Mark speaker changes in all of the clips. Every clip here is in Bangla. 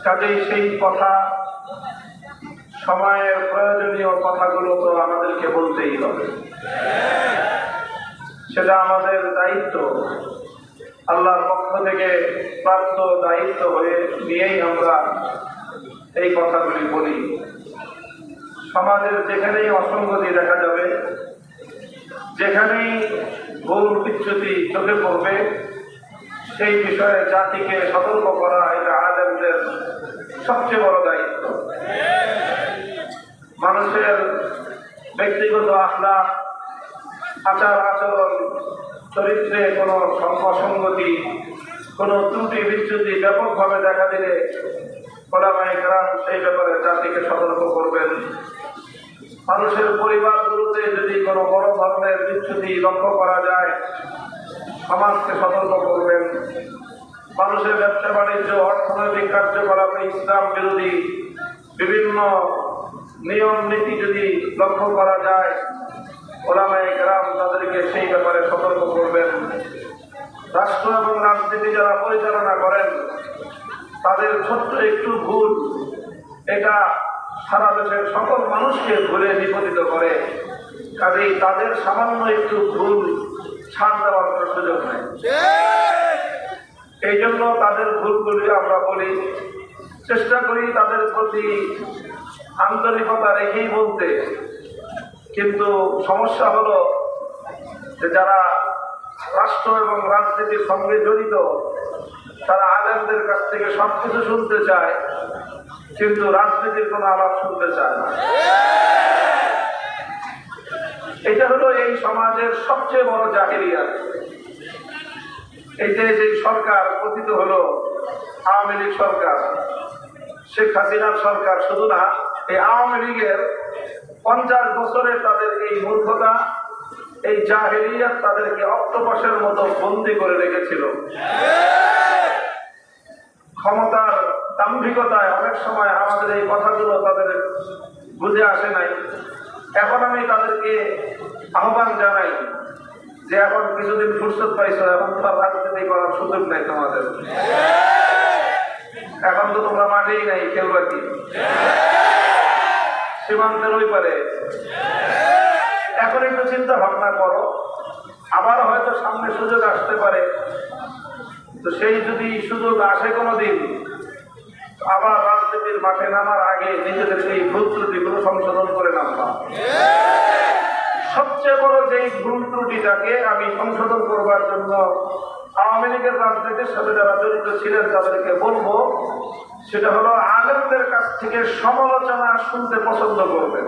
Speaker 1: কাজেই সেই কথা, সময়ের প্রয়োজনীয় কথাগুলো তো আমাদেরকে বলতেই হবে, সেটা আমাদের দায়িত্ব, আল্লাহর পক্ষ থেকে প্রাপ্ত দায়িত্ব হয়ে নিয়েই আমরা এই কথাগুলি বলি। সমাজের যেখানেই অসঙ্গতি দেখা যাবে, যেখানেই ভুল বিচ্যুতি চোখে পড়বে, সেই বিষয়ে জাতিকে সতর্ক করা এটা আলেমদের সবচেয়ে বড় দায়িত্ব। মানুষের ব্যক্তিগত আখলাক, আচার আচরণ, চরিত্রে কোনো অসঙ্গতি, কোনো ত্রুটি বিচ্যুতি ব্যাপকভাবে দেখা দিলে ওলামায়ে কেরাম সেই ব্যাপারে জাতিকে সতর্ক করবেন। মানুষের পরিবারগুলোতে যদি কোনো বড় ধরনের বিচ্যুতি লক্ষ্য করা যায়, সমাজকে সতর্ক করবেন। মানুষের ব্যবসা বাণিজ্য, অর্থনৈতিক কার্যকলাপে ইসলাম বিরোধী বিভিন্ন নিয়ম নীতি যদি লক্ষ্য করা যায়, ওলামায়ে কেরাম তাদেরকে সেই ব্যাপারে সতর্ক করবেন। রাষ্ট্র এবং রাজনীতি যারা পরিচালনা করেন, তাদের ছোট্ট একটু ভুল এটা সারা দেশের সকল মানুষকে ভুলে বিপদীত করে। কাজেই তাদের সামান্য একটু ভুল ছাড় দেওয়ার কোনো সুযোগ নেই। এই জন্য তাদের ভুলগুলি আমরা বলি, চেষ্টা করি তাদের প্রতি আন্তরিকতা রেখেই বলতে। কিন্তু সমস্যা হলো যে যারা রাষ্ট্র এবং রাজনীতির সঙ্গে জড়িত, তারা আলেমদের কাছ থেকে সবকিছু শুনতে চায়, কিন্তু রাজনীতির কোনো আলাপ শুনতে চায় না। এটা হলো এই সমাজের সবচেয়ে বড় জাহিলিয়াত। এই যে সরকার পতিত হলো, আওয়ামী লীগ সরকার, শেখ হাসিনার সরকার, শুধু না, এই আওয়ামী লীগের 50 বছরে তাদের এই মূর্খতা, এই জাহিলিয়াত তাদেরকে অক্টোপাসের মতো বন্দী করে রেখেছিল। ক্ষমতার দাম্ভিকতায় অনেক সময় আমাদের এই কথাগুলো তাদের বুঝে আসে নাই। এখন আমি তাদেরকে আহ্বান জানাই যে এখন কিছুদিন ফুরসত পাইছো, এখন তোমার রাজনীতি করার সুযোগ নাই তোমাদের। এখন তো তোমরা মাঠেই নাই, খেলবা কি? সীমান্তের ওই পারে। এখন একটু চিন্তা ভাবনা করো, আবার হয়তো সামনে সুযোগ আসতে পারে। তো সেই যদি সুযোগ আসে কোনোদিন, আবার রাজনীতির মাঠে নামার আগে নিজেদের সেই ভুল ত্রুটিগুলো সংশোধন করে নামলাম। সবচেয়ে বড় যেই ভুল ত্রুটিটাকে আমি সংশোধন করবার জন্য আওয়ামী লীগের রাজনীতির সাথে যারা জড়িত ছিলেন তাদেরকে বলবো, সেটা হলো আলেমদের কাছ থেকে সমালোচনা শুনতে পছন্দ করবেন।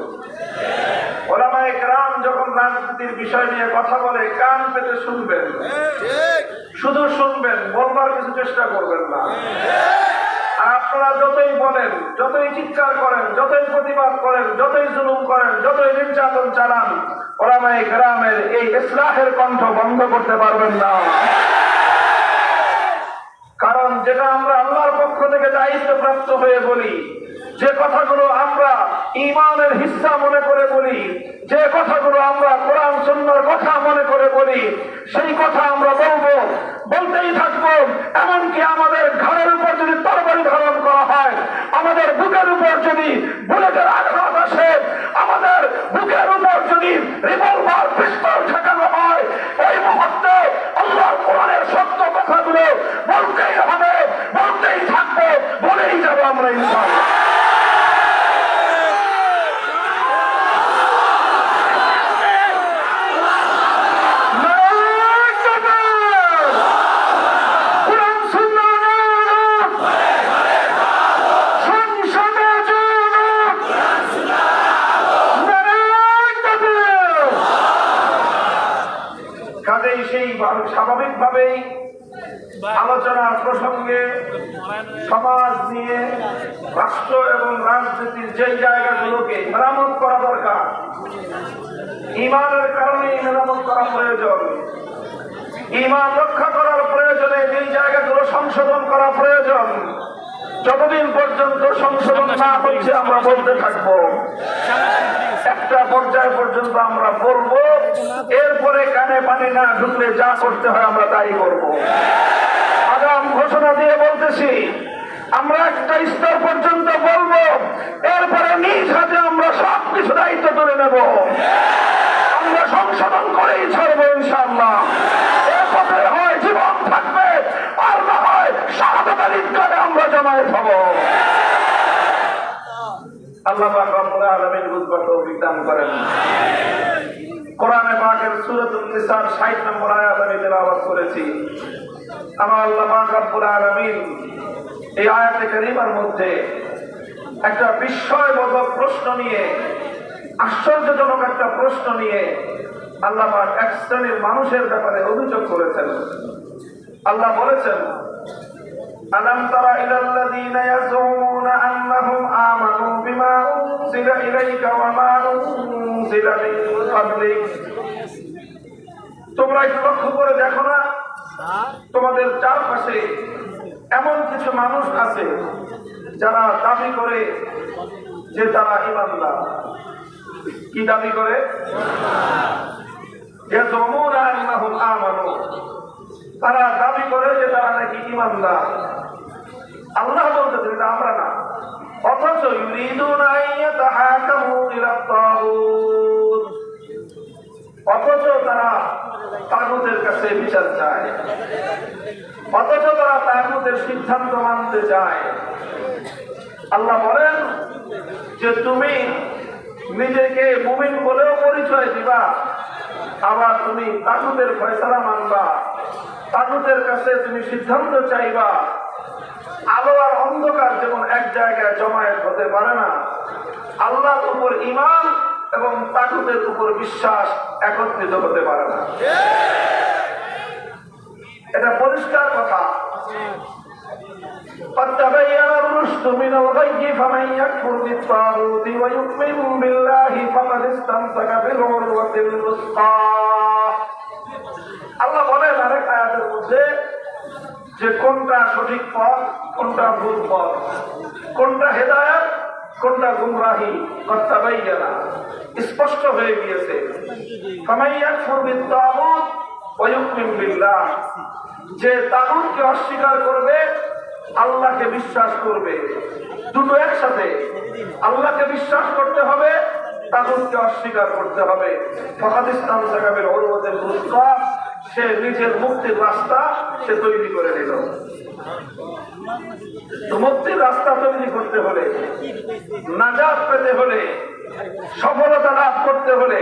Speaker 1: ওলামায়ে কেরাম যখন রাজনীতির বিষয় নিয়ে কথা বলে, কান পেতে শুনবেন, শুধু শুনবেন, বলবার কিছু চেষ্টা করবেন না। আর আপনারা যতই বলেন, যতই চিৎকার করেন, যতই প্রতিবাদ করেন, যতই জুলুম করেন, যতই নির্যাতন চালান, ওলামায়ে কেরামের এই ইসলাহের কণ্ঠ বন্ধ করতে পারবেন না। কারণ যেটা আমরা আল্লাহর পক্ষ থেকে দায়িত্বপ্রাপ্ত হয়ে বলি, যে কথাগুলো আমরা ঈমানের হিস্সা মনে করে বলি, যে কথাগুলো আমরা কোরআন সুন্নাহর কথা মনে করে বলি, সেই কথা আমরা বলবো, বলতেই থাকবো। এমনকি আমাদের ঘরের উপর যদি তরবারি ধারণ করা হয়, আমাদের বুকের উপর যদি বুলেটের আঘাত আসে, আমাদের বুকের উপর যদি রিভলভার পিস্তল ঠেকানো হয়, এই মুহূর্তে আল্লাহর কোরআনের সত্য কথাগুলো বলতেই হবে, বলতেই থাকবো, বলেই যাবো আমরা ইনশাআল্লাহ। কাজেই সেই স্বাভাবিকভাবেই আলোচনার প্রসঙ্গে সমাজ নিয়ে রাষ্ট্র এবং রাজনীতির যেই জায়গাগুলোকে মেরামত করা দরকার, ঈমানের কারণে মেরামত করা প্রয়োজন, ঈমান রক্ষা করার প্রয়োজনে যেই জায়গাগুলো সংশোধন করা প্রয়োজন, যতদিন পর্যন্ত সংশোধন না হচ্ছে আমরা বলতে থাকবো। একটা পর্যায় পর্যন্ত আমরা বলবো, এরপরে কানে পানি না ঢুকলে যা করতে হয় আমরা তাই করবো। আগাম ঘোষণা দিয়ে বলতেছি, আমরা একটা স্তর পর্যন্ত বলবো, এরপরে নিজ হাতে আমরা সবকিছু দায়িত্ব তুলে নেব। আমরা সংশোধন করেই ছাড়বো ইনশাআল্লাহ। এ পথে হয় জীবন থাকবে, আর না হয় শাহাদাতের ঈদগাহে আমরা জমায়েত হব। আল্লাহ পাক রব্বুল আলামিন বুঝবার তৌফিক দান করেন। কোরআনে পাকের সূরাতুন নিসার ৬০ নম্বর আয়াত আমি তেলাওয়াত করেছি। আমার আল্লাহ পাক রব্বুল আলামিন এই আয়াতে কারিমার মধ্যে একটা বিস্ময়বোধক প্রশ্ন নিয়ে, আশ্চর্যজনক একটা প্রশ্ন নিয়ে আল্লাহ পাক এক শ্রেণীর মানুষের ব্যাপারে অভিযোগ করেছেন। আল্লাহ বলেছেন, আলাম তারা ইলাল্লাযীনা ইয়াজুমুনা আন্নাহুম আমানু বিমা উনজিলা ইলাইকা ওয়া মা উনজিলা মিন ক্বাবলিক। তোমরা একটু লক্ষ্য করে দেখো না, তোমাদের চারপাশে এমন কিছু মানুষ আছে যারা দাবি করে যে তারা ঈমানদার। কি দাবি করে? ইয়াজুমুনা আন্নাহুম আমানু, তারা দাবি করে যে তারা নাকি ঈমানদার। আল্লাহ বলতেছেন এটা আমরা না, অথচ ইউরিদুনা আইয়াতাহাকামু ইলা তাগুত, অথচ তারা তাগুতের কাছে বিচার চায়, অথচ তারা তাগুতের সিদ্ধান্ত মানতে চায়। আল্লাহ বলেন যে তুমি নিজেকে মুমিন বলেও পরিচয় দিবা, আবার তুমি তাগুতের ফয়সালা মানবা, তাগুতের কাছে তুমি সিদ্ধান্ত চাইবা। আলো আর অন্ধকার যেমন এক জায়গায় জমায়েত হতে পারে না, আল্লাহর উপর ঈমান এবং তাগুতের উপর বিশ্বাস একত্রিত হতে পারে না। এটা পরিষ্কার কথা। قد تبين الرشد من الغي فمن يكفر بالطاغوت ويؤمن بالله فقد استمسك بالعروة الوثقى। আল্লাহ বলেন আরেক আয়াতের মধ্যে যে কোনটা সঠিক পথ, কোনটা ভুল পথ, কোনটা হেদায়েত, কোনটা গুমরাহি, قد تبين, স্পষ্ট হয়ে গিয়েছে। فمن يكفر بالطاغوت ويؤمن بالله, যে তাগুতকে অস্বীকার করবে, আল্লাহকে বিশ্বাস করবে, দুটো একসাথে। আল্লাহকে বিশ্বাস করতে হবে, তাগুতকে অস্বীকার করতে হবে। ফাকাদ ইসতামসাকা বিল উরওয়াতিল ওয়াসকা, সে নিজের মুক্তির রাস্তা সে তৈরি করে নিল। তো মুক্তির রাস্তা তৈরি করতে হলে, নাজাত পেতে হলে, সফলতা লাভ করতে হলে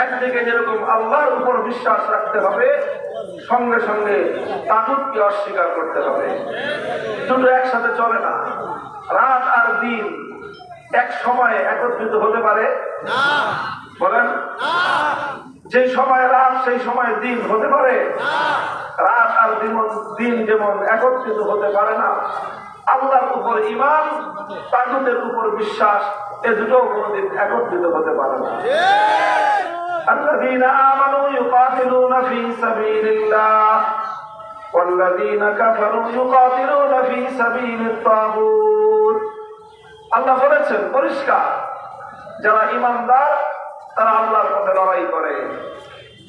Speaker 1: একদিকে যেরকম আল্লাহর উপর বিশ্বাস রাখতে হবে, সঙ্গে সঙ্গে তাগুতকে অস্বীকার করতে হবে। দুটো একসাথে চলে না। রাত আর দিন এক সময়ে একত্রিত হতে পারে? বলেন, যে সময় রাত সেই সময় দিন হতে পারে? রাত আর দিন যেমন একত্রিত হতে পারে না, আল্লাহর উপর ঈমান, তাগুতের উপর বিশ্বাস, এ দুটো কোনদিন একত্রিত হতে পারে না। الذين آمنوا يقاتلون في سبيل الله والذين كفروا يقاتلون في سبيل الطاغوت। আল্লাহ বলেছেন পরিষ্কার, যারা ঈমানদার তারা আল্লাহর পথে লড়াই করে,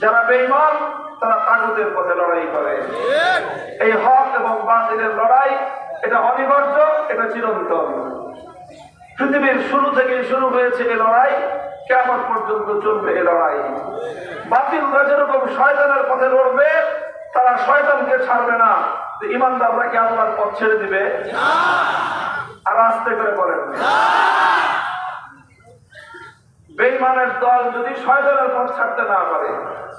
Speaker 1: যারা বেঈমান তারা তাগুতের পথে লড়াই করে। এই হক এবং বাতিলের লড়াই, এটা অনিবার্য, এটা চিরন্তন। পৃথিবীর শুরু থেকে শুরু হয়েছে এই লড়াই, কিয়ামত পর্যন্ত চলবে এই লড়াই। বাতিলরা যেরকম শয়তানের পথে লড়বে, তারা শয়তানকে ছাড়বে না। ঈমানদাররা কি আল্লাহর পথ ছেড়ে দিবে? আর আস্তে করে বলেন, বেঈমানের দল যদি শয়তানের পথ ছাড়তে না পারে,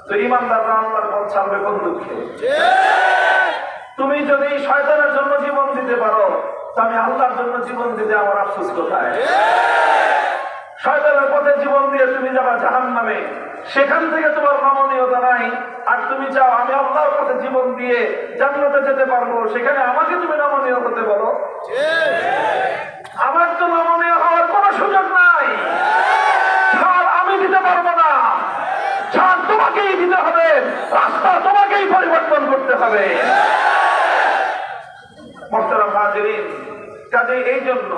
Speaker 1: তো ঈমানদাররা আল্লাহর পথ ছাড়বে কোন দুঃখে? তুমি যদি শয়তানের জন্য জীবন দিতে পারো, তো আমি আল্লাহর জন্য জীবন দিতে আমার আফসোস কোথায়? শয়তানের পথে জীবন দিয়ে তুমি যাবা জাহান্নামে, সেখান থেকে তোমার নমনীয়তা নাই। আর তুমি চাও আমি আল্লাহর পথে জীবন দিয়ে জান্নাতে যেতে পারবো, সেখানে আমাকে তুমি নমনীয় হতে বলো? আমার তো নমনীয় হওয়ার কোনো সুযোগ নাই। ছাড় আমি দিতে পারবো না, ছাড় তোমাকেই দিতে হবে, রাস্তা তোমাকেই পরিবর্তন করতে হবে। মুহতারাম হাজিরিন, কাজে এই জন্য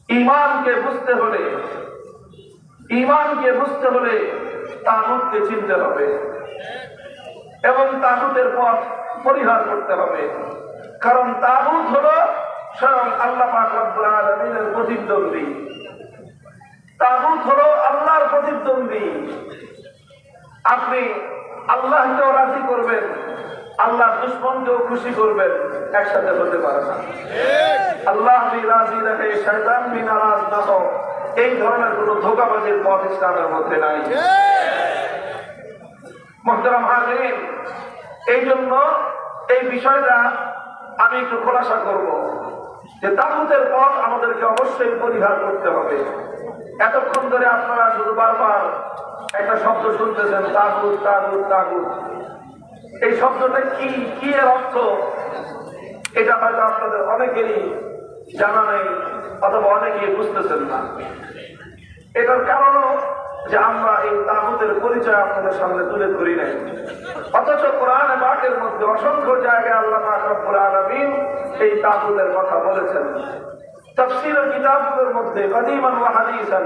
Speaker 1: ঈমানকে বুঝতে হলে তাগুতকে চিনতে হবে এবং তাগুতের পথ পরিহার করতে হবে। কারণ তাগুত হলো স্বয়ং আল্লাহ পাক রব্বুল আলামিনের প্রতিদ্বন্দ্বী। তাগুত হলো আল্লাহর প্রতিদ্বন্দ্বী। আপনি আল্লাহকেও রাজি করবেন, আল্লাহ দুশ্মনকেও খুশি করবেন, একসাথে হতে পারে না। আল্লাহ ভি রাজি রাখে, শয়তান ভি নারাজ না হোক, এই ধরনের কোন ধোঁকাবাজির পথ ইসলামের মধ্যে নাই। মুহতারাম হাজিরিন, এই জন্য এই বিষয়টা আমি একটু খোলাসা করব যে তাগুতের পথ আমাদেরকে অবশ্যই পরিহার করতে হবে। এতক্ষণ ধরে আপনারা শুধু বারবার একটা শব্দ শুনতেছেন, তাগুত তাগুত তাগুত। এই শব্দটা কি, কি এর অর্থ, এটা হয়তো আপনাদের অনেকেরই জানা নেই অথবা অনেকেই বুঝতেছেন না। এটার কারণও যে আমরা এই তাগুতের পরিচয় আপনাদের সামনে তুলে ধরি নাই, অথচ কোরআন পাকের মধ্যে অসংখ্য জায়গায় আল্লাহ পাক রব্বুল আলামিন এই তাগুতের কথা বলেছেন। তাফসীরের কিতাবগুলোর মধ্যে কাদীমান ওয়া হাদীসান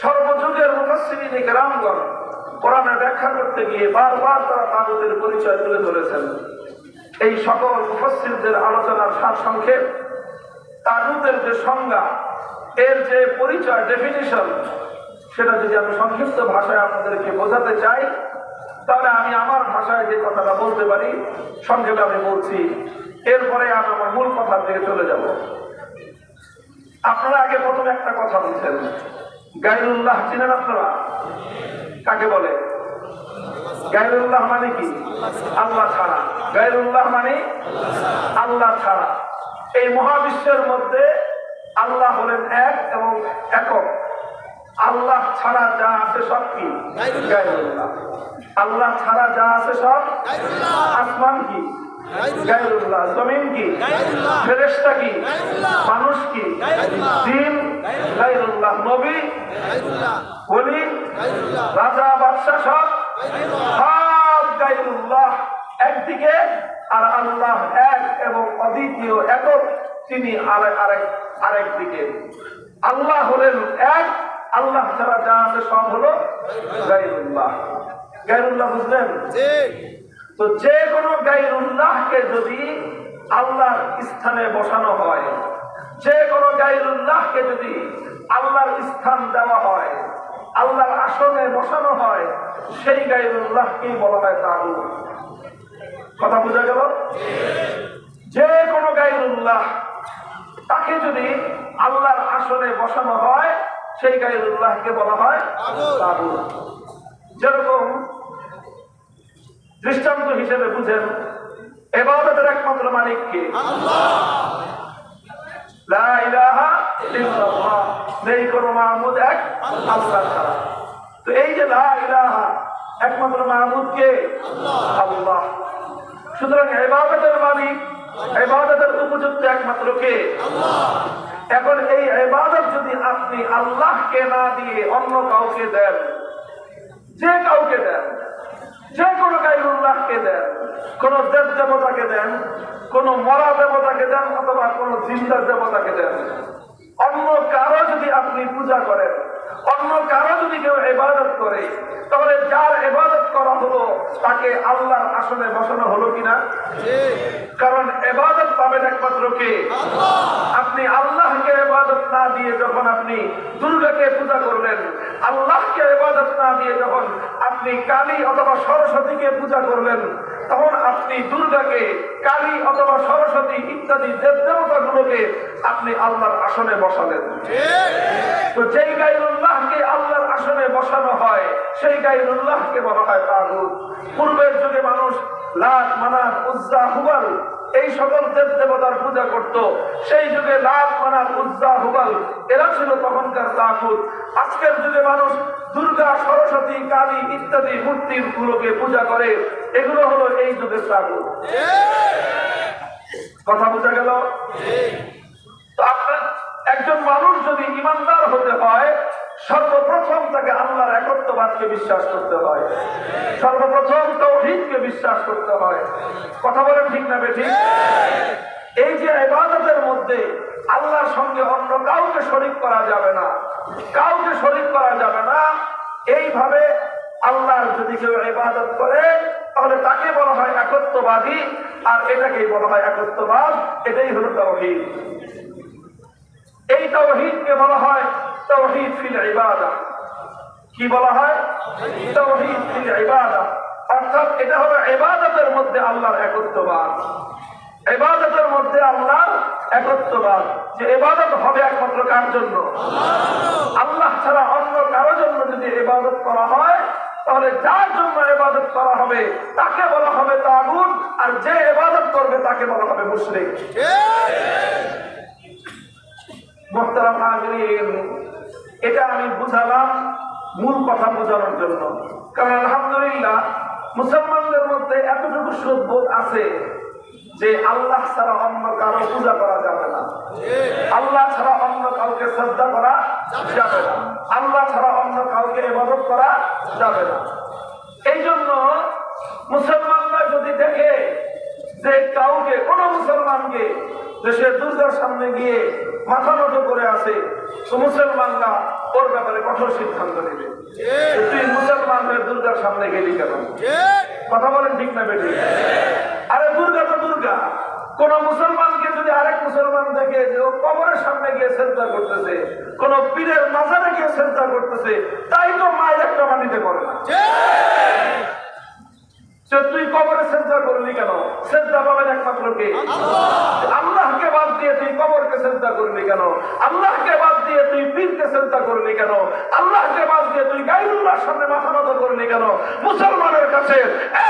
Speaker 1: সর্বযুগের মুফাসসিরিন কিরামগণ কোরআনের ব্যাখ্যা করতে গিয়ে বারবার তারা তাগুতের পরিচয় তুলে ধরেছেন। এই সকল মুফাসসিরদের আলোচনার সারসংক্ষেপ, তাগুতের যে সংজ্ঞা, এর যে পরিচয়, ডেফিনিশন, সেটা যদি আমি সংক্ষিপ্ত ভাষায় আপনাদেরকে বোঝাতে চাই, তাহলে আমি আমার ভাষায় যে কথাটা বলতে পারি সংক্ষেপে আমি বলছি, এরপরে আমি আমার মূল কথা থেকে চলে যাব। আপনারা আগে প্রথমে একটা কথা বলছেন, গায়রুল্লাহ চিনেন আপনারা? কাকে বলে? গায়রুল্লাহ মানে কি? আল্লাহ ছাড়া। গায়রুল্লাহ মানে আল্লাহ ছাড়া। এই মহাবিশ্বের মধ্যে আল্লাহ হলেন এক এবং একক। আল্লাহ ছাড়া যা আছে সব কি? গায়রুল্লাহ। আল্লাহ ছাড়া যা আছে সব, আসমান কি? গায়রুল্লাহ। জমিন কি? ফেরেশতা কি? মানুষ কি? জিন গায়রুল্লাহ। নবী, ওলি, রাজা, বাদশা সব সব গায়রুল্লাহ একদিকে, আর আল্লাহ এক এবং অদ্বিতীয় একক, তিনি আরেক দিকে। আল্লাহ হলেন এক, আল্লাহ ছাড়া যা আছে সব হলো গায়রুল্লাহ। গায়রুল্লাহ বুঝলেন? তো যে কোনো গায়রুল্লাহকে যদি আল্লাহর স্থানে বসানো হয়, যে কোনো গায়রুল্লাহকে যদি আল্লাহর স্থান দেওয়া হয়, আল্লাহর আসনে বসানো হয়, সেই গায়রুল্লাহকেই বলা হয় তাগুত। কথা বোঝা গেল? যে কোনো গায়রুল্লাহ, তাকে যদি আল্লাহর আসনে বসানো হয়, সেই গায়রুল্লাহকে বলা হয় তাগুত। যেরকম দৃষ্টান্ত হিসেবে বুঝেন, ইবাদতের একমাত্র মালিক কে? আল্লাহ। লা ইলাহা ইল্লাল্লাহ, নেই কোনো মাবুদ এক আল্লাহ ছাড়া। তো এই যে লা ইলাহা, একমাত্র মাবুদ কে? আল্লাহ। সুতরাং ইবাদতের মালিক, ইবাদতের উপযুক্ত একমাত্র কে? আল্লাহ। এখন এই ইবাদত যদি আপনি আল্লাহকে না দিয়ে অন্য কাউকে দেন, যে কাউকে দেন, যে কোনো গায়রুল্লাহকে দেন, কোন দেব দেবতাকে দেন, কোন মরা দেবতাকে দেন, অথবা কোন জিন্দা দেবতাকে দেন, অন্য কারো যদি আপনি পূজা করেন, অন্য কারো যদি কেউ ইবাদত করে, তাহলে যার ইবাদত করা হলো তাকে আল্লাহর আসনে বসানো হলো কিনা? কারণ ইবাদত পাবেন একমাত্র কে? আল্লাহ। আপনি আল্লাহকে ইবাদত না দিয়ে যখন আপনি দুর্গাকে পূজা করলেন, আল্লাহকে ইবাদত না দিয়ে যখন আপনি কালী অথবা সরস্বতীকে পূজা করলেন, তখন আপনি দুর্গাকে, কালী অথবা সরস্বতী ইত্যাদি দেব দেবতাগুলোকে আপনি আল্লাহর আসনে বসালেন। তো যেই গায়রুল্লাহকে আল্লাহর আসনে বসানো হয়, সেই গায়রুল্লাহকে বলা হয় তাগুত। পূর্বের যুগে মানুষ লাত, মানাত, উজ্জা, হুবাল এই সকল দেব দেবতার পূজা করত। সেই যুগে লাত, মানাত, উজ্জা, হুবাল এরা ছিল তখনকার তাগুত। আজকের যুগে মানুষ দুর্গা, সরস্বতী, কালী ইত্যাদি মূর্তিগুলোকে পূজা করে, এগুলো হলো এই যুগের তাগুত। কথা বোঝা গেল? তো আপনার একজন মানুষ যদি ইমানদার হতে হয়, সর্বপ্রথম তাকে আল্লাহর একত্ববাদকে বিশ্বাস করতে হয়, সর্বপ্রথম তাওহীদকে বিশ্বাস করতে হয়। কথা বলেন ঠিক না বেঠিক? এই যে ইবাদতের মধ্যে আল্লাহর সঙ্গে অন্য কাউকে শরীক করা যাবে না, কাউকে শরীক করা যাবে না, এইভাবে আল্লাহর যদি কেউ ইবাদত করে তাহলে তাকে বলা হয় একত্ববাদী, আর এটাকেই বলা হয় একত্ববাদ। এটাই হলো তাওহীদ। এই তাওহীদকে বলা হয় তাওহীদ ফিল ইবাদাহ। কি বলা হয়? তাওহীদ ফিল ইবাদাহ। অর্থাৎ এটা হলো ইবাদতের মধ্যে আল্লাহর একত্ববাদ। ইবাদতের মধ্যে আল্লাহর একত্ববাদ, যে ইবাদত হবে একমাত্র কার জন্য? আল্লাহ ছাড়া অন্য কারোর জন্য যদি ইবাদত করা হয় তাহলে যার জন্য ইবাদত করা হবে তাকে বলা হবে তাগুত, আর যে ইবাদত করবে তাকে বলা হবে মুশরিক। মুহতারাম হাজিরিন, এটা আমি বুঝালাম মূল কথা বোঝানোর জন্য। কারণ আলহামদুলিল্লাহ মুসলমানদের মধ্যে এতটুকু সুবোধ আছে যে আল্লাহ ছাড়া অন্য কারো পূজা করা যাবে না, আল্লাহ ছাড়া অন্য কাউকে শ্রদ্ধা করা যাবে না, আল্লাহ ছাড়া অন্য কাউকে ইবাদত করা যাবে না। এই জন্য মুসলমানরা যদি দেখে যে কাউকে, কোন মুসলমানকে সে দুর্গার সামনে গিয়ে মাথা নত করে আসে, তো মুসলমানরা ওর ব্যাপারে কঠোর সিদ্ধান্ত নেবে। তুই মুসলমানদের দুর্গার সামনে গেলি কেন? কথা বলেন ঠিক না বেটি? আরে দুর্গা তো দুর্গা। কোন মুসলমানকে যদি আরেক মুসলমান দেখে যে ও কবরের সামনে গিয়ে সেজদা করতেছে, কোন পীরের মাজারে গিয়ে সেজদা করতেছে, তাই তো মায়ের একটা মাটিতে করে না। তুই কবরে সেজদা করলি কেন? সেজদা পাবেন একমাত্র কে? আল্লাহকে বাদ দিয়ে তুই কবরকে সেজদা করলি কেন? আল্লাহকে বাদ দিয়ে তুই পীরকে সেজদা করলি কেন? আল্লাহকে বাদ দিয়ে তুই গায়রুল্লাহর সামনে মাথা নত করলি কেন? মুসলমানের কাছে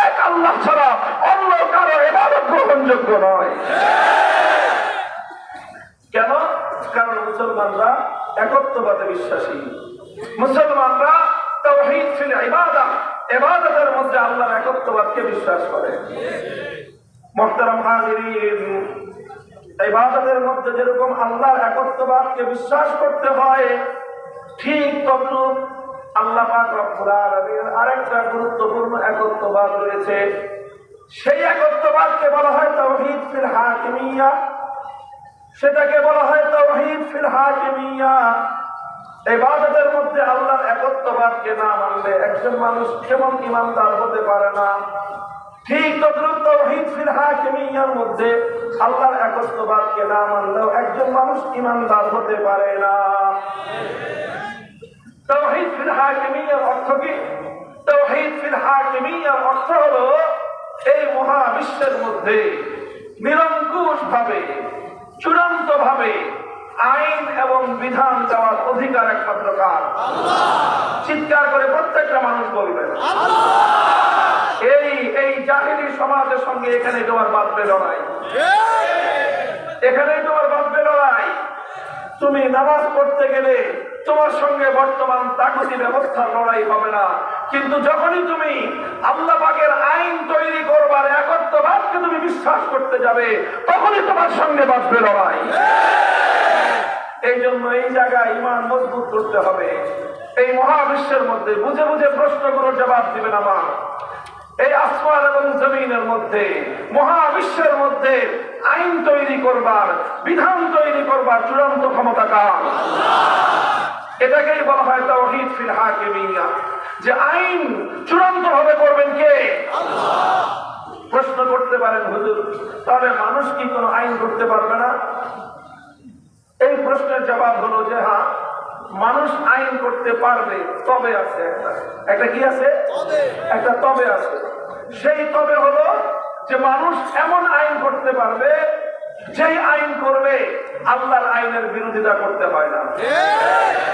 Speaker 1: এক আল্লাহ ছাড়া অন্য কারো ইবাদত গ্রহণযোগ্য নয়। কেন? কারণ মুসলমানরা একত্ববাদে বিশ্বাসী। মুসলমানরা তাওহীদ ফিল ইবাদাহ, ইবাদতের মধ্যে আল্লাহর একত্ববাদকে বিশ্বাস করে। মুহতারাম হাজিরিন, ইবাদতের মধ্যে যেরকম আল্লাহর একত্ববাদকে বিশ্বাস করতে হয়, ঠিক তদ্রূপ আল্লাহ পাক রব্বুল আলামিনের আরেকটা গুরুত্বপূর্ণ একত্ববাদ রয়েছে। সেই একত্ববাদকে বলা হয় তাওহীদ ফিল হাকিমিয়া। সেটাকে বলা হয় তাওহীদ ফিল হাকিমিয়া। ইবাদতের মধ্যে আল্লাহর একত্ববাদকে না মানলে একজন মানুষ কেমন ঈমানদার হতে পারে না। ঠিক তদ্রূপ তাওহীদ ফিল হাকিমিয়ার মধ্যে আল্লাহর একত্ববাদকে না মানলেও একজন মানুষ ঈমানদার হতে পারে না। তাওহীদ ফিল হাকিমিয়ার অর্থ কি? তাওহীদ ফিল হাকিমিয়ার অর্থ হলো এই মহাবিশ্বের মধ্যে নিরঙ্কুশ ভাবে, চূড়ান্ত ভাবে আইন এবং বিধান দেওয়ার অধিকার একমাত্র কার? চিৎকার করে প্রত্যেকটা মানুষ বলবেন এই জাহেলী সমাজের সঙ্গে এখানে তোমার বাঁধবে লড়াই, এখানেই তোমার বাঁধবে লড়াই। তুমি নামাজ পড়তে গেলে তোমার সঙ্গে বর্তমান তাগুতি ব্যবস্থার লড়াই হবে না, কিন্তু যখনই তুমি আল্লাহ পাকের আইন তৈরি করবার একত্ববাদকে তুমি বিশ্বাস করতে যাবে, তখনই তোমার সঙ্গে বাঁধবে লড়াই। এই জন্য এই জায়গায় ঈমান মজবুত করতে হবে। এই মহাবিশ্বের মধ্যে বুঝে বুঝে প্রশ্নগুলোর জবাব দিবেন আমার। এই আসমান এবং জমিনের মধ্যে, মহাবিশ্বের মধ্যে আইন তৈরি করবার, বিধান তৈরি করবার চূড়ান্ত ক্ষমতা কার? এটাকেই বলা হয় তাওহীদ ফিল হাকিমিয়া, যে আইন চূড়ান্ত ভাবে করবেন কে? প্রশ্ন করতে পারেন, হুজুর তাহলে মানুষ কি কোনো আইন করতে পারবে না? এই প্রশ্নের জবাব হলো যে হ্যাঁ, মানুষ আইন করতে পারবে, তবে আছে একটা কি আছে? একটা তবে আছে। সেই তবে হলো যে মানুষ এমন আইন করতে পারবে যেই আইন করবে আল্লাহর আইনের বিরোধিতা করতে হয় না।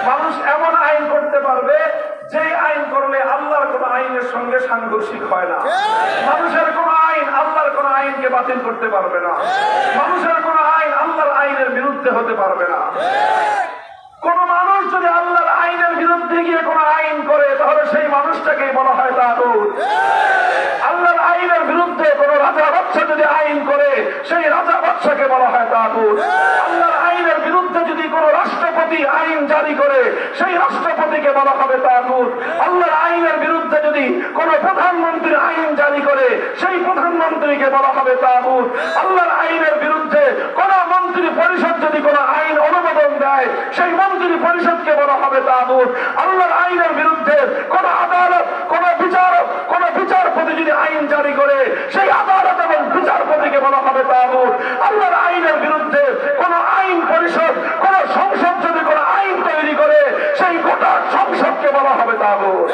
Speaker 1: মানুষ এমন আইন করতে পারবে যেই আইন করলে আল্লাহর কোন আইনের সঙ্গে সাংঘর্ষিক হয় না। মানুষের কোন আইন আল্লাহর কোন আইনকে বাতিল করতে পারবে না। মানুষের কোন আইন আল্লাহর আইনের বিরুদ্ধে হতে পারবে না। কোন মানুষ যদি আল্লাহর আইনের বিরুদ্ধে গিয়ে কোন আইন করে তাহলে সেই মানুষটাকেই বলা হয় তাগুত। আল্লাহর আইনের বিরুদ্ধে কোন রাজা বাদশা যদি আইন করে সেই রাজা বাদশাকে বলা হয় তাগুত। আল্লাহর আইনের বিরুদ্ধে যদি কোন রাষ্ট্রপতি আইন জারি করে সেই রাষ্ট্রপতিকে বলা হবে তাগুত। আল্লাহর আইনের বিরুদ্ধে যদি কোন প্রধানমন্ত্রী আইন জারি করে সেই প্রধানমন্ত্রীকে বলা হবে তাগুত। আল্লাহর আইনের বিরুদ্ধে কোন মন্ত্রী পরিষদ যদি কোন আইন অনুমোদন দেয় দেয় সেই মন্ত্রী পরিষদকে বলা হবে তাগুত। আল্লাহর আইনের বিরুদ্ধে কোন আদালত, কোন বিচারক, কোন বিচারপতি যদি আইন জারি করে সেই আদালত এবং বিচারপতিকে বলা হবে তাগুত। আল্লাহর আইনের বিরুদ্ধে কোন আইন পরিষদ, কোন সংসদ যদি কোন আইন তৈরি করে সেই গোটা সংসদকে বলা হবে তাগুত।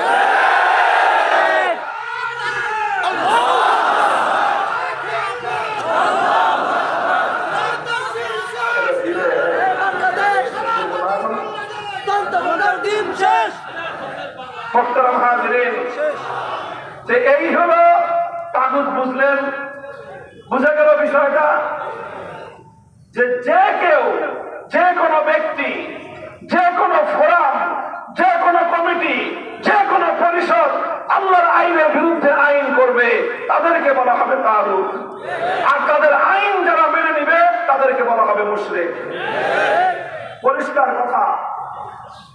Speaker 1: মোহতারাম হাজিরিন, যে এই হলো তাগুত। বুঝলেন? বুঝে গেল বিষয়টা যে যে কেউ, যে কোনো ব্যক্তি, যে কোনো ফোরাম, যে কোনো কমিটি, যে কোনো পরিষদ আল্লাহর আইনের বিরুদ্ধে আইন করবে তাদেরকে বলা হবে তাগুত। আর তাদের আইন যারা মেনে নিবে তাদেরকে বলা হবে মুশরিক। পরিষ্কার কথা।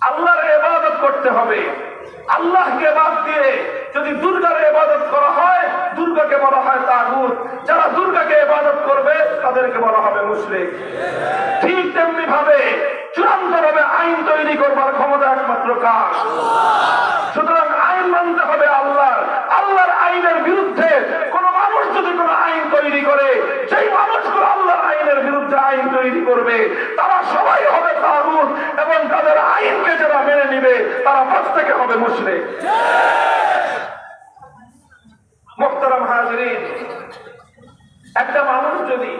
Speaker 1: আল্লাহর ইবাদত করতে হবে। আল্লাহকে বাদ দিয়ে যদি দুর্গার ইবাদত করা হয় দুর্গাকে বলা হয় তাগুত। যারা দুর্গাকে ইবাদত করবে তাদেরকে বলা হবে মুশরিক। ঠিক তেমনি ভাবে চূড়ান্ত ভাবে আইন তৈরি করবার ক্ষমতা একমাত্র কার? সুতরাং আইন মানতে হবে আল্লাহর। আল্লাহর আইনের বিরুদ্ধে কোন মানুষ যদি কোন আইন তৈরি করে, সেই মানুষগুলো আল্লাহর আইনের বিরুদ্ধে আইন তৈরি করবে, তারা সবাই হবে তাগুত এবং তাদের আইনকে যারা মেনে নিবে তারা প্রত্যেকে হবে মুশরিক। মুহতারাম হাজিরিন, একটা মানুষ যদি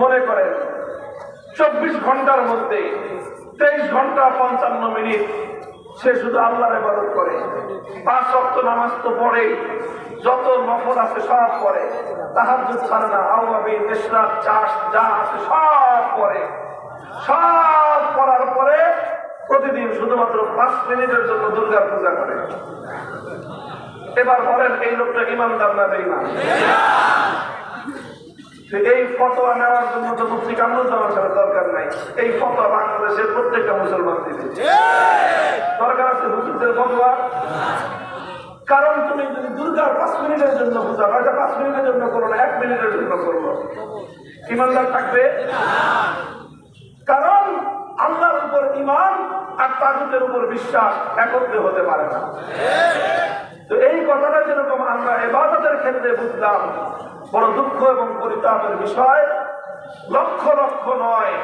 Speaker 1: মনে করেন 24 ঘন্টার মধ্যে 23 ঘন্টা 55 মিনিট সে শুধু আল্লাহর ইবাদত করে, 5 ওয়াক্ত নামাজ তো পড়ে, যত নফল আছে সব পড়ে, তাহাজ্জুদ ছাড়ে না, আওয়াবিন, ইশরাক, চাষ যা আছে সব পড়ে, সব পড়ার পরে প্রতিদিন শুধুমাত্র 5 মিনিটের জন্য দুর্গার পূজা করে। এবার বলেন এই লোকটা ইমানদার না বেঈমান? এই ফতোয়া নেওয়ার জন্য তো মুফতি কামরুজ্জামান সাহেবের দরকার নাই। এই ফতোয়া বাংলাদেশের প্রত্যেকটা মুসলমান দিবে। দরকার আছে হুজুরদের ফতোয়া? কারণ তুমি যদি দুর্গার 5 মিনিটের জন্য পূজা, হয়তো 5 মিনিটের জন্য করো না, 1 মিনিটের জন্য করলো, ইমানদার থাকবে? কারণ আল্লাহর উপর ঈমান আর তাগুতের উপর বিশ্বাস একত্রে হতে পারে না। তো এই কথাটা যেরকম আমরা ইবাদতের ক্ষেত্রে বুঝলাম, বড় দুঃখ এবং পরিতাপের বিষয়, লক্ষ লক্ষ নয়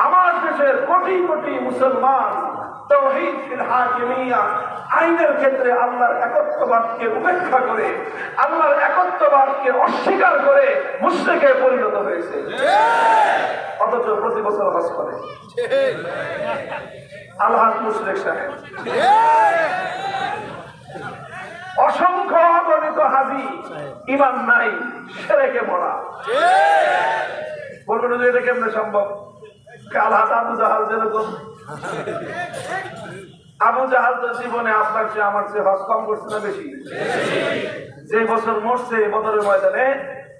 Speaker 1: আমার দেশের কোটি কোটি মুসলমান তাওহীদ ফিল হাকিমিয়া, আইনের ক্ষেত্রে আল্লাহর একত্ববাদকে উপেক্ষা করে, আল্লাহর একত্ববাদকে অস্বীকার করে মুশরিকে পরিণত হয়েছে। অথচ প্রতি বছর হজ করে আলহাজ মুশরিক সাহেব। অসংখ্য অগণিত হাজি ঈমান নাই, শিরকে মরা। বলবেন যে এটা কেমনে সম্ভব? আলহাজ আবু জাহাল যেরকম, আবু জাহাল তো জীবনে আপনার চেয়ে আমার চেয়ে হজ কম করছে না বেশি? যে বছর মরছে বদরের ময়দানে,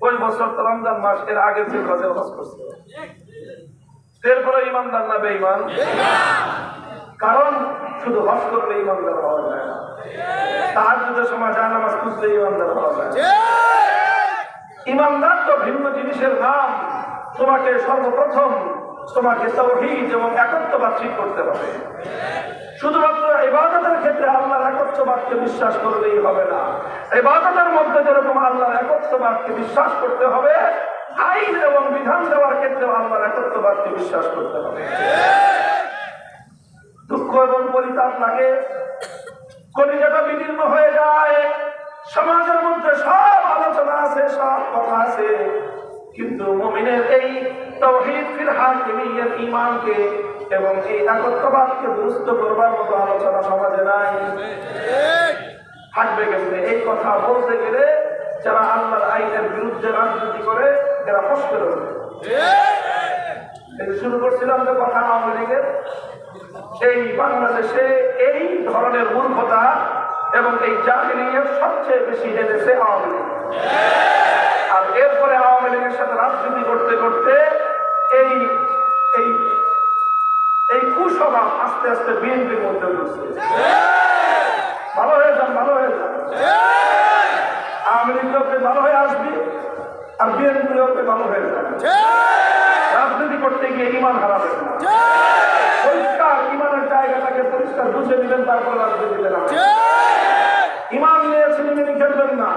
Speaker 1: ওই বছর তো রমজান মাস এর আগের যে হজ করছে। এরপরে ইমানদার না বেঈমান? কারণ শুধু হজ করলে ইমানদার হওয়া যায় না, তাহাজ্জুদের সময় জানামাজ খুঁজলে ইমানদার হওয়া যায়। ইমানদার তো ভিন্ন জিনিসের নাম। তোমাকে সর্বপ্রথম তোমাকে তাওহীদ এবং একত্ববাদ ঠিক করতে হবে। শুধুমাত্র ইবাদতের ক্ষেত্রে আল্লাহর একত্ববাদকে বিশ্বাস করলেই হবে না। ইবাদতের মধ্যে যেরকম আল্লাহর একত্ববাদকে বিশ্বাস করতে হবে, আইন এবং বিধান দেওয়ার ক্ষেত্রে আল্লাহর একত্ববাদকে বিশ্বাস করতে হবে। দুঃখ এবং পরিতাপ লাগে, কলিজাটা বিদীর্ণ হয়ে যায়। সমাজের মধ্যে সব আলোচনা আছে, সব কথা আছে, কিন্তু মুমিনের এই তাওহীদ ফিল হাকিমিয়্যাত ঈমানকে এবং এই একত্ববাদকে দুরুস্ত করবার মতো আলোচনা সমাজে নাই। থাকবে কেমনে? এই কথা বলতে গেলে যারা আল্লাহর আইনের বিরুদ্ধে রাজনীতি করে এরা ফস করে ওঠে। শুরু করছিলাম যে কথা আওয়ামী লীগের, এই বাংলাদেশে এই ধরনের মূর্খতা এবং এই জাহিলিয়ত সবচেয়ে বেশি এনেছে আওয়ামী লীগ। আর এরপরে আওয়ামী লীগের সাথে রাজনীতি করতে করতে এই এই এই কুস্বভাব আস্তে আস্তে বিএনপির মধ্যে ঢুকছে। ভালো হয়ে যান, ভালো হয়ে যান। আওয়ামী লীগ লোককে ভালো হয়ে আসবি আর বিএনপি লোককে ভালো হয়ে যাবে। রাজনীতি করতে গিয়ে ঈমান হারাবে না। ওই ঘুষে দিবেন, তারপর রাজনীতিতে নামেন। ইমান নিয়ে সিনেমিনি খেলবেন না।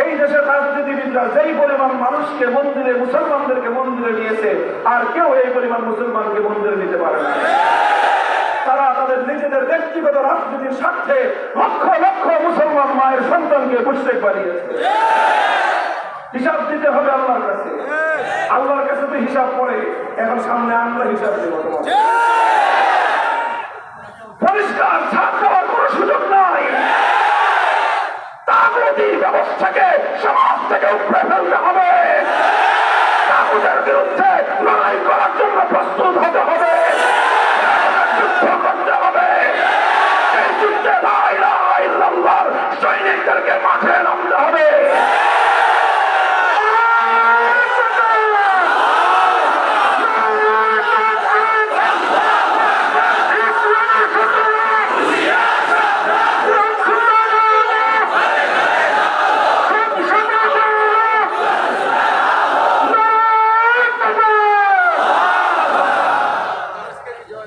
Speaker 1: এই দেশের রাজনীতিবিদরা যেই পরিমাণ মানুষকে মন্দিরে, মুসলমানদেরকে মন্দিরে নিয়েছে, আর কেউ এই পরিমাণ মুসলমানকে মন্দিরে নিতে পারে না। তারা তাদের নিজেদের ব্যক্তিগত রাজনীতির স্বার্থে লক্ষ লক্ষ মুসলমান মায়ের সন্তানকে মুশরিক বানিয়েছে। হিসাব দিতে হবে আল্লাহর কাছে। আল্লাহর কাছে তো হিসাব পড়ে, এখন সামনে আমরা হিসাব দেব। পরিষ্কার ছাড় দেওয়ার কোনো সুযোগ নাই। তাগুতি ব্যবস্থাকে সমাজ থেকে উপড়ে ফেলতে হবে। তাগুতের বিরুদ্ধে লড়াই করার জন্য প্রস্তুত হতে হবে, যুদ্ধ করতে হবে। এই যুদ্ধে লা ইলাহা ইল্লাল্লাহর সৈনিকদেরকে মাঠে নামতে হবে।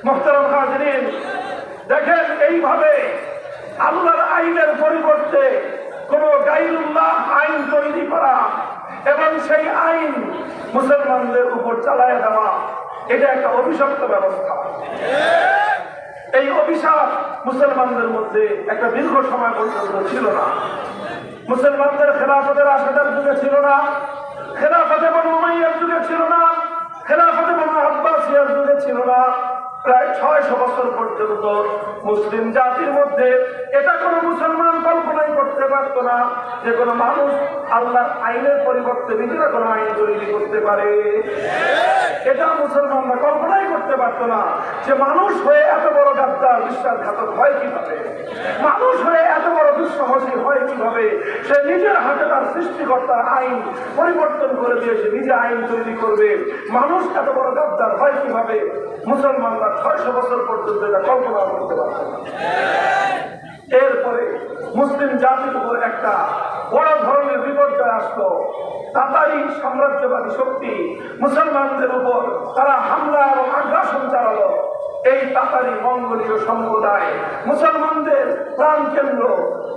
Speaker 1: মুহতারাম হাজিরিন, দেখেন এইভাবে আল্লাহর আইনের পরিবর্তে কোন গায়রুল্লাহ আইন তৈরি করা এবং সেই আইন মুসলমানদের উপর চালায় দেওয়া, এটা একটা অভিশপ্ত ব্যবস্থা। এই অভিশাপ মুসলমানদের মধ্যে একটা দীর্ঘ সময় পর্যন্ত ছিল না। মুসলমানদের খেলাফতের রাশেদার যুগে ছিল না, খেলাফতে বনু উমাইয়ার যুগে ছিল না, খেলাফতে বনু আব্বাসিয়ার যুগে ছিল না। প্রায় 600 বছর পর্যন্ত মুসলিম জাতির মধ্যে এটা কোনো মুসলমান কল্পনাই করতে পারত না যে কোনো মানুষ আল্লাহর আইনের পরিবর্তে নিজেরা কোনো আইন তৈরি করতে পারে। এটা মুসলমানরা কল্পনাই করতে পারত না যে মানুষ হয়ে এত বড় গাদ্দার, বিশ্বাসঘাতক হয় কিভাবে, মানুষ হয়ে এত বড় দুঃসাহসী হয় কিভাবে। সে নিজের হাতে তার সৃষ্টিকর্তার আইন পরিবর্তন করে দিয়ে সে নিজে আইন তৈরি করবে। মানুষ এত বড় গাদ্দার হয় কিভাবে, মুসলমানরা 600 বছর পর্যন্ত এটা কল্পনা করতে পারত না। এরপরে মুসলিম জাতির উপর একটা বড় ধরনের বিপর্যয় আসলো। তাতারি সাম্রাজ্যবাদী শক্তি মুসলমানদের উপর তারা হামলা এবং আগ্রাসন চালালো। এই তাতারি মঙ্গোলীয় সম্প্রদায় মুসলমানদের প্রাণ কেন্দ্র,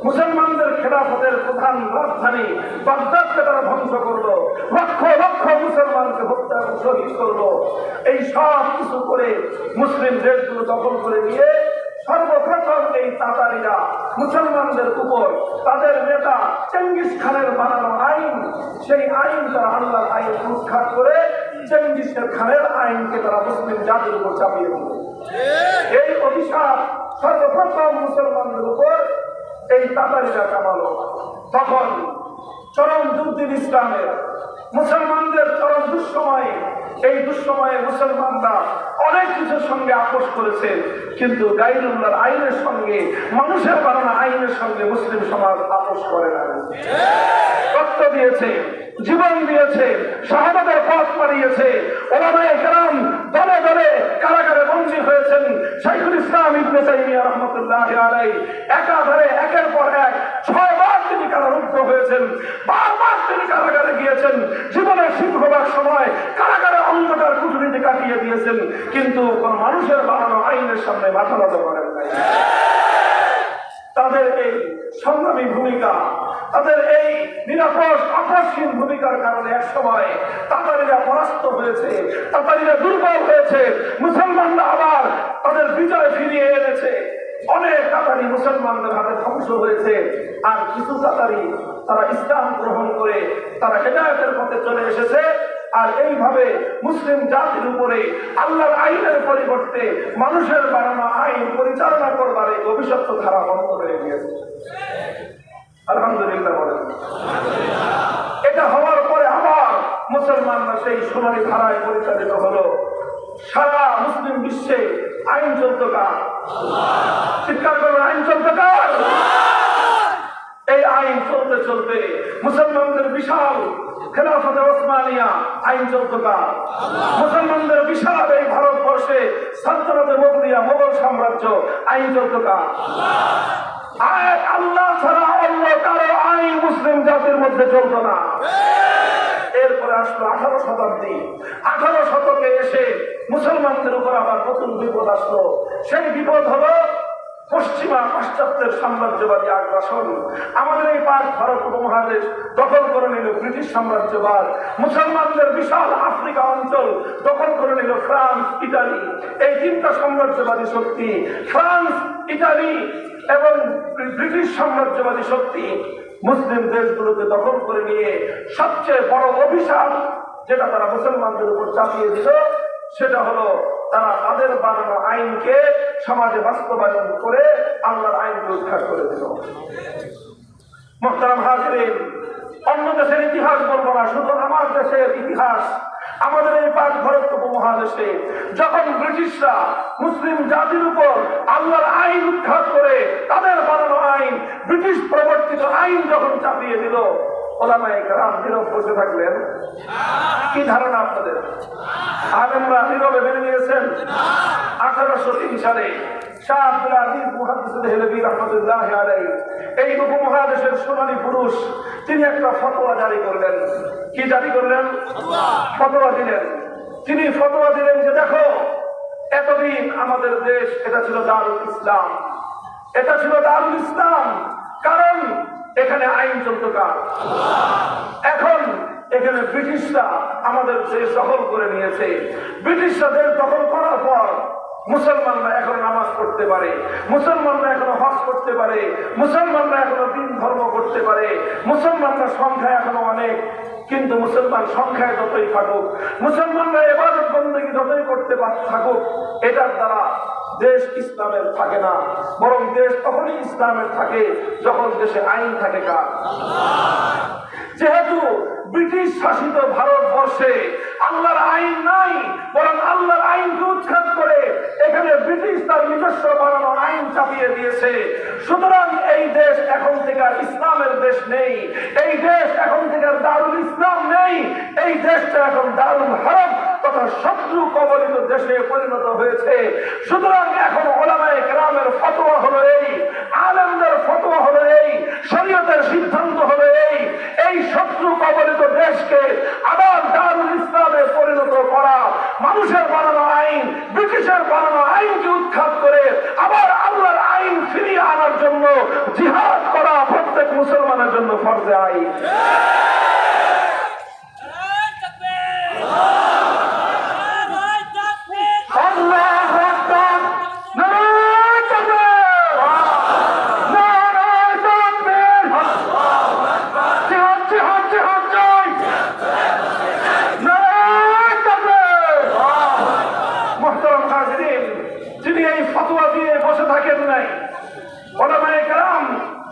Speaker 1: মুসলমানদের খেলাফতের প্রধান রাজধানী বাগদাদকে তারা ধ্বংস করলো, লক্ষ লক্ষ মুসলমানকে হত্যা এবং শহীদ করলো। এই সব কিছু করে মুসলিম দেশগুলো দখল করে নিয়ে সর্বপ্রথম এই তাতারিরা মুসলমানদের উপর তাদের নেতা চেঙ্গিস খানের বানানো আইন, সেই আইন তারা আল্লাহর আইন উৎখাত করে চেঙ্গিস খানের আইনকে তারা মুসলিম জাতির উপর চাপিয়ে দিল। এই অভিশাপ সর্বপ্রথম মুসলমানদের উপর এই তাতারিরা কামালো। তখন চরম যুদ্ধে ইসলামের মুসলমানদের চরম দুঃসময়, এই দুঃসময়ে মুসলমানরা অনেক কিছুর সঙ্গে আপোষ করেছে, কিন্তু গায়রুল্লাহর আইনের সঙ্গে, মানুষের বানানো আইনের সঙ্গে মুসলিম সমাজ আপোষ করে না। রক্ত দিয়েছে, জীবন দিয়েছে, শাহাদাতের পথ পাড়িয়েছে। ওলামায়ে কেরাম দলে দলে কারাগারে বন্দী হয়েছেন। শাইখুল ইসলাম ইবনে তাইমিয়া রাহমাতুল্লাহি আলাইহি একাধারে একের পর এক 6 বার তিনি কারারুদ্ধ হয়েছেন। বারবার তিনি কারাগারে গিয়েছেন। জীবনের সিংহভাগ সময় কারাগারে অন্ধকার কুঠুরিতে কাটিয়ে দিয়েছেন, কিন্তু কোন মানুষের বানানো আইনের সামনে মাথা নত করেন নাই। তাদের এই সংগ্রামী ভূমিকা, তাদের এই নিরাপদ আপসহীন ভূমিকার কারণে এক সময় তাতারিরা পরাস্ত হয়েছে, তাতারিরা দুর্বল হয়েছে। মুসলমানরা আবার তাদের বিজয় ফিরিয়ে এনেছে। অনেক তাতারি মুসলমানদের হাতে ধ্বংস হয়েছে, আর কিছু তাতারি তারা ইসলাম গ্রহণ করে তারা হেদায়েতের পথে চলে এসেছে। আর এইভাবে মুসলিম জাতির উপরে আল্লাহর আইনের পরিবর্তে মানুষের বানানো আইন পরিচালনা করবার এই অভিশপ্ত ধারা বন্ধ হয়ে গিয়েছে। আলহামদুলিল্লাহ বলেন। এটা হওয়ার পরে আবার মুসলমানরা সেই সোনালী ধারায় পরিচালিত হলো। সারা মুসলিম বিশ্বে আইন চলত কার? চিৎকার করবেন, আইন চলত কার? এই আইন চলতে চলতে মুসলমানদের বিশাল খেলাফতে ওসমানিয়া আইন চলত কার? মুসলমানদের বিশাল এই ভারতবর্ষে সালতানাতে মুগলিয়া মোগল সাম্রাজ্য আইন চলত কার? আল্লাহ ছাড়া অন্য কারো আইন মুসলিম জাতির মধ্যে চলত না। এরপরে আসলো 18 শতাব্দী। 18 শতকে এসে মুসলমানদের উপর আবার নতুন বিপদ আসলো। সেই বিপদ হলো পশ্চিমা পাশ্চাত্যের সাম্রাজ্যবাদী আগ্রাসন আমাদের এই পাক ভারত উপমহাদেশ দখল করে নিল ব্রিটিশ সাম্রাজ্যবাদ, মুসলমানদের বিশাল আফ্রিকা অঞ্চল দখল করে নিল ফ্রান্স, ইতালি। এই তিনটা সাম্রাজ্যবাদী শক্তি, ফ্রান্স, ইতালি এবং ব্রিটিশ সাম্রাজ্যবাদী শক্তি মুসলিম দেশগুলোকে দখল করে নিয়ে সবচেয়ে বড় অভিশাপ যেটা তারা মুসলমানদের উপর চাপিয়ে দিল, সেটা হলো তারা তাদের বানানো আইনকে সমাজে বাস্তবায়ন করে আল্লাহর আইনকে উৎখাত করে দিল। মুহতারাম হাজিরিন, অন্য দেশের ইতিহাস বলবো না, শুধু আমার দেশের ইতিহাস। আমাদের এই পাক ভারত উপমহাদেশে যখন ব্রিটিশরা মুসলিম জাতির উপর আল্লাহর আইন উৎখাত করে তাদের বানানো আইন, ব্রিটিশ প্রবর্তিত আইন যখন চাপিয়ে দিল, ওলামায়ে কেরাম নীরব বসে থাকলেন? কি ধারণা আপনাদের? আলেমরা নীরবে মেনে নিয়েছেন? 1803 সালে শাহ আব্দুল আজিজ মুহাদ্দিস দেহলভী রাহমাতুল্লাহি আলাইহি এই উপমহাদেশের সোনালী পুরুষ, তিনি একটা ফতোয়া জারি করলেন। কি জারি করলেন? ফতোয়া দিলেন। তিনি ফতোয়া দিলেন যে দেখো, এতদিন আমাদের দেশ এটা ছিল দারুল ইসলাম, এটা ছিল দারুল ইসলাম, কারণ এখানে আইন চলত কার? এখন এখানে ব্রিটিশরা আমাদের দেশ দখল করে নিয়েছে। ব্রিটিশরা দেশ দখল করার পর মুসলমানরা এখন নামাজ পড়তে পারে, মুসলমানরা এখনো হজ করতে পারে, মুসলমানরা এখনো দিন ধর্ম করতে পারে, মুসলমানরা সংখ্যা এখনো অনেক, কিন্তু মুসলমান সংখ্যায় যতই থাকুক, মুসলমানরা ইবাদত বন্দেগী যতই করতে থাকুক, এটার দ্বারা দেশ ইসলামের থাকে না, বরং দেশ তখনই ইসলামের থাকে যখন দেশে আইন থাকে কার? যেহেতু ব্রিটিশ শাসিত ভারতবর্ষে আল্লাহর আইন নাই, বরং আল্লাহর আইনকে উৎখাত করে এখানে ব্রিটিশ তার নিজস্ব বানানো আইন চাপিয়ে দিয়েছে। সুতরাং এই দেশ এখন থেকে আর ইসলামের দেশ নেই, এই দেশ এখন থেকে আর দারুল ইসলাম নেই, এই দেশটা এখন দারুল হারব তথা শত্রু কবলিত দেশে পরিণত হয়েছে। সুতরাং এখন উলামায়ে কেরামের ফতোয়া হলো এই, আলেমদের ফতোয়া হলো এই, শরীয়তের সিদ্ধান্ত হলো এই, এই শত্রু কবলিত দেশকে আবার দারুল ইসলামে পরিণত করা, মানুষের বানানো আইন, ব্রিটিশের বানানো আইনকে উৎখাত করে আবার আল্লাহর আইন ফিরিয়ে আনার জন্য জিহাদ করা প্রত্যেক মুসলমানের জন্য ফরজে আইন।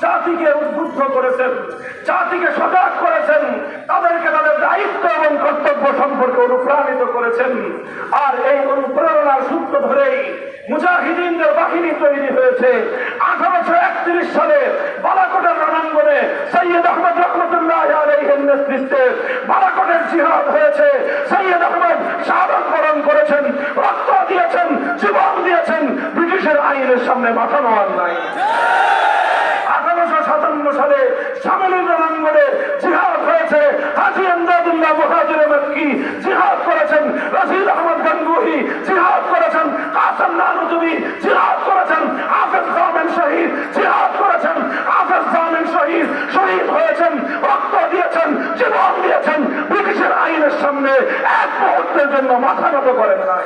Speaker 1: জাতিকে উদ্বুদ্ধ করেছেন, জাতিকে সজাগ করেছেন, তাদেরকে তাদের দায়িত্ব এবং কর্তব্য সম্পর্কে অনুপ্রাণিত করেছেন। আর এই অনুপ্রেরণার সূত্র ধরেই মুজাহিদিনদের বাহিনী তৈরি হয়েছে। 1831 সালে বালাকোটের রণাঙ্গনে সৈয়দ আহমদ রহমতুল্লাহি আলাইহির নেতৃত্বে বালাকোটের জিহাদ হয়েছে। সৈয়দ আহমদ শাহাদাত বরণ করেছেন, রক্ত দিয়েছেন, জীবন দিয়েছেন, ব্রিটিশের আইনের সামনে মাথা নোয়ার নাই। 1857 সালে শামিলির রণাঙ্গনে জিহাদ হয়েছে। হাজী ইমদাদুল্লাহ মুহাজির মক্কি জিহাদ করেছেন, রশিদ আহমদ গঙ্গুহি জিহাদ করেছেন, কাসেম নানুতুবি জিহাদ করেছেন, হাফেজ জামিন শহীদ জিহাদ করেছেন, হাফেজ জামিন শহীদ শহীদ হয়েছেন, রক্ত দিয়েছেন, জীবন দিয়েছেন, ব্রিটিশের আইনের সামনে এক মুহূর্তের জন্য মাথা নত করেন নাই।